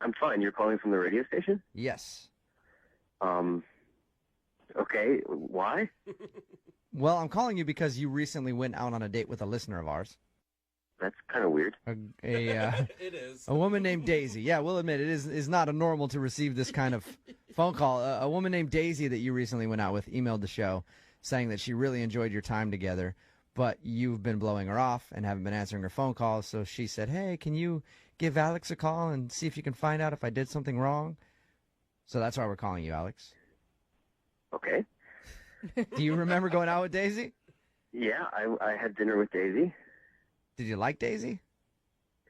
I'm fine. You're calling from the radio station? Yes. Okay. Why? Well, I'm calling you because you recently went out on a date with a listener of ours. That's kind of weird. It is. A woman named Daisy. Yeah, we'll admit it is not normal to receive this kind of phone call. A woman named Daisy that you recently went out with emailed the show saying that she really enjoyed your time together, but you've been blowing her off and haven't been answering her phone calls. So she said, hey, can you give Alex a call and see if you can find out if I did something wrong? So that's why we're calling you, Alex. Okay. Do you remember going out with Daisy? Yeah, I had dinner with Daisy. Did you like Daisy?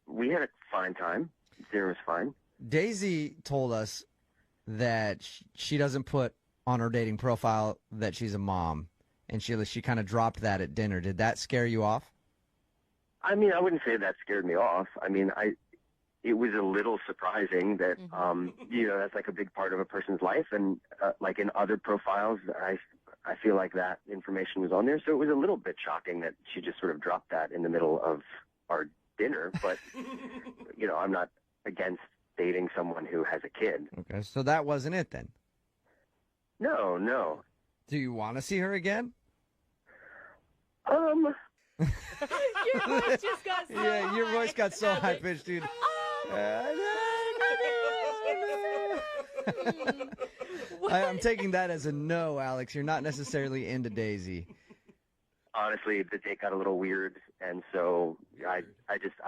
We had a fine time. Dinner was fine. Daisy told us that she doesn't put on her dating profile that she's a mom, and she kind of dropped that at dinner. Did that scare you off? I mean, I wouldn't say that scared me off. I mean, it was a little surprising that, that's like a big part of a person's life. And like in other profiles, I feel like that information was on there. So it was a little bit shocking that she just sort of dropped that in the middle of our dinner. But, I'm not against dating someone who has a kid. Okay, so that wasn't it then? No. Do you want to see her again? Your voice just got so Yeah, your high. voice got so high-pitched, dude. I'm taking that as a no, Alex. You're not necessarily into Daisy. Honestly, the date got a little weird, and so I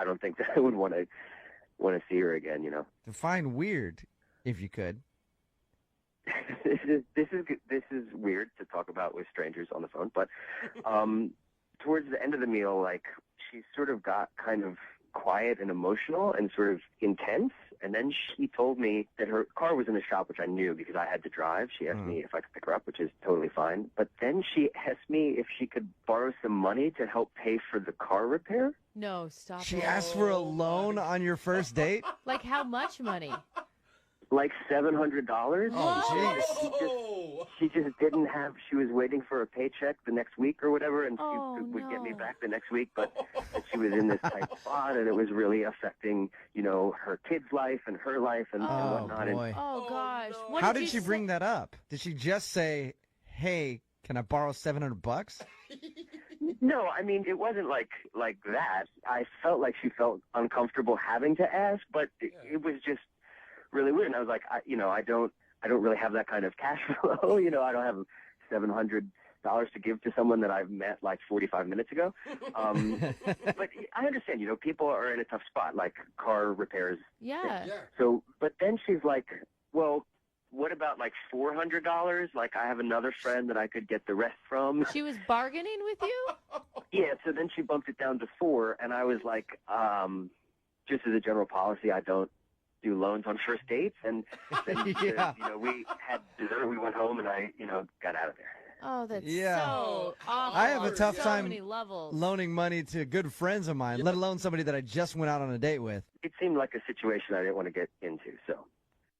don't think that I would want to see her again. Define weird, if you could. This is weird to talk about with strangers on the phone, but towards the end of the meal, like, she sort of got kind of quiet and emotional and sort of intense. And then she told me that her car was in the shop, which I knew because I had to drive. She asked me if I could pick her up, which is totally fine. But then she asked me if she could borrow some money to help pay for the car repair. No, stop She it. asked for a loan on your first date? Like how much money? Like $700. Oh, She just didn't have. She was waiting for a paycheck the next week or whatever, and Oh, she would get me no. back the next week. But she was in this tight spot, and it was really affecting, her kid's life and her life and Oh, whatnot. boy. Oh, gosh. no. What How did you she say? bring that up? Did she just say, hey, can I borrow $700? No, I mean, it wasn't like that. I felt like she felt uncomfortable having to ask, but it was just really weird. And I was like, I don't really have that kind of cash flow. I don't have $700 to give to someone that I've met like 45 minutes ago. But I understand, people are in a tough spot, like car repairs. Yeah. So, but then she's like, well, what about like $400? Like, I have another friend that I could get the rest from. She was bargaining with you? Yeah, so then she bumped it down to $4, and I was like, just as a general policy, I don't do loans on first dates. And then, Yeah. we had dessert, we went home, and I, got out of there. Oh, that's Yeah. so awful. I have a tough so time many levels. loaning money to good friends of mine, let alone somebody that I just went out on a date with. It seemed like a situation I didn't want to get into, so.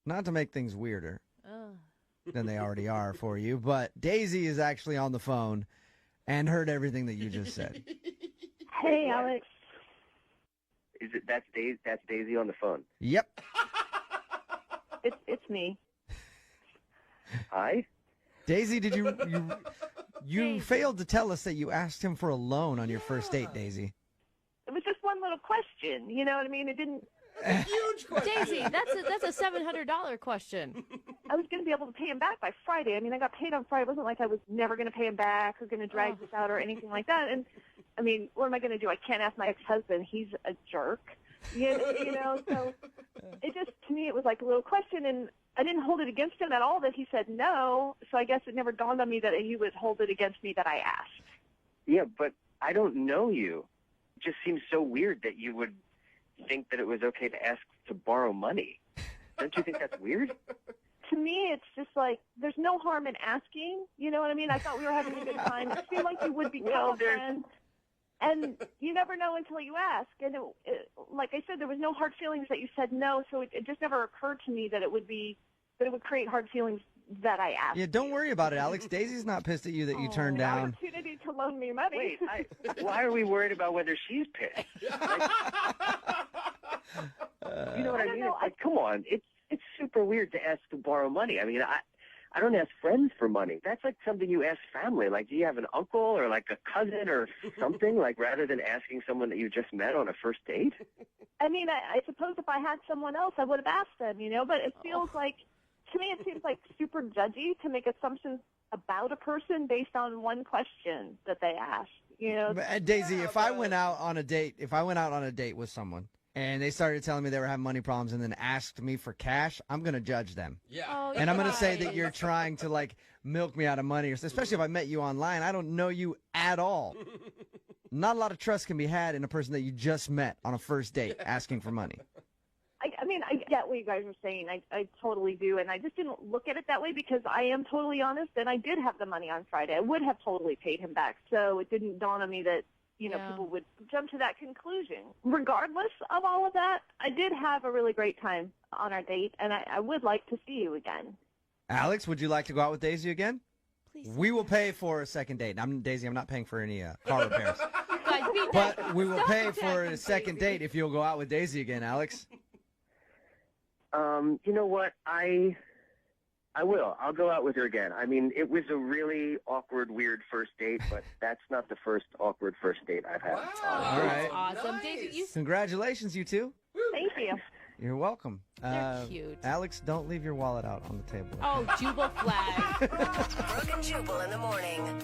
Not to make things weirder Ugh. than they already are for you, but Daisy is actually on the phone and heard everything that you just said. Hey, Alex. That's Daisy on the phone. Yep. It's me. Hi? Daisy, did you failed to tell us that you asked him for a loan on your first date, Daisy. It was just one little question. You know what I mean? It didn't. Huge question. Daisy, that's a $700 question. I was going to be able to pay him back by Friday. I mean, I got paid on Friday. It wasn't like I was never going to pay him back or going to drag this out or anything like that. And I mean, what am I going to do? I can't ask my ex-husband. He's a jerk. So it just, to me, it was like a little question, and I didn't hold it against him at all that he said no. So I guess it never dawned on me that he would hold it against me that I asked. Yeah, but I don't know you. It just seems so weird that you would think that it was okay to ask to borrow money. Don't you think that's weird? To me, it's just like there's no harm in asking. You know what I mean? I thought we were having a good time. It seemed like you would become a friend. And you never know until you ask. And like I said, there was no hard feelings that you said no, so it just never occurred to me that it would create hard feelings that I asked. Yeah, don't worry about it, Alex. Daisy's not pissed at you that you turned down. Opportunity to loan me money. Wait, why are we worried about whether she's pissed? You know what I mean? know. It's like, come on, it's super weird to ask to borrow money. I mean, I don't ask friends for money. That's like something you ask family. Like, do you have an uncle or like a cousin or something? Like, rather than asking someone that you just met on a first date. I mean, I suppose if I had someone else, I would have asked them, but it feels like, to me, it seems like super judgy to make assumptions about a person based on one question that they asked, Daisy, if I went out on a date with someone and they started telling me they were having money problems and then asked me for cash, I'm going to judge them. Yeah. Oh, And I'm going to say guys. that you're trying to, like, milk me out of money, especially if I met you online. I don't know you at all. Not a lot of trust can be had in a person that you just met on a first date asking for money. I mean, I get what you guys are saying. I totally do. And I just didn't look at it that way because I am totally honest, and I did have the money on Friday. I would have totally paid him back. So it didn't dawn on me that, Yeah. people would jump to that conclusion. Regardless of all of that, I did have a really great time on our date, and I would like to see you again. Alex, would you like to go out with Daisy again? Please. We will pay for a second date. Daisy, I'm not paying for any car repairs. Guys, be But nice. we will Stop pay for attacking a second Daisy. date if you'll go out with Daisy again, Alex. You know what? I will. I'll go out with her again. I mean, it was a really awkward, weird first date, but that's not the first awkward first date I've had. Wow. All right. Awesome. Nice. Daisy, you Congratulations, you two. Thank you. You're welcome. They're cute. Alex, don't leave your wallet out on the table. Oh, Jubal flag. Brooke and Jubal in the morning.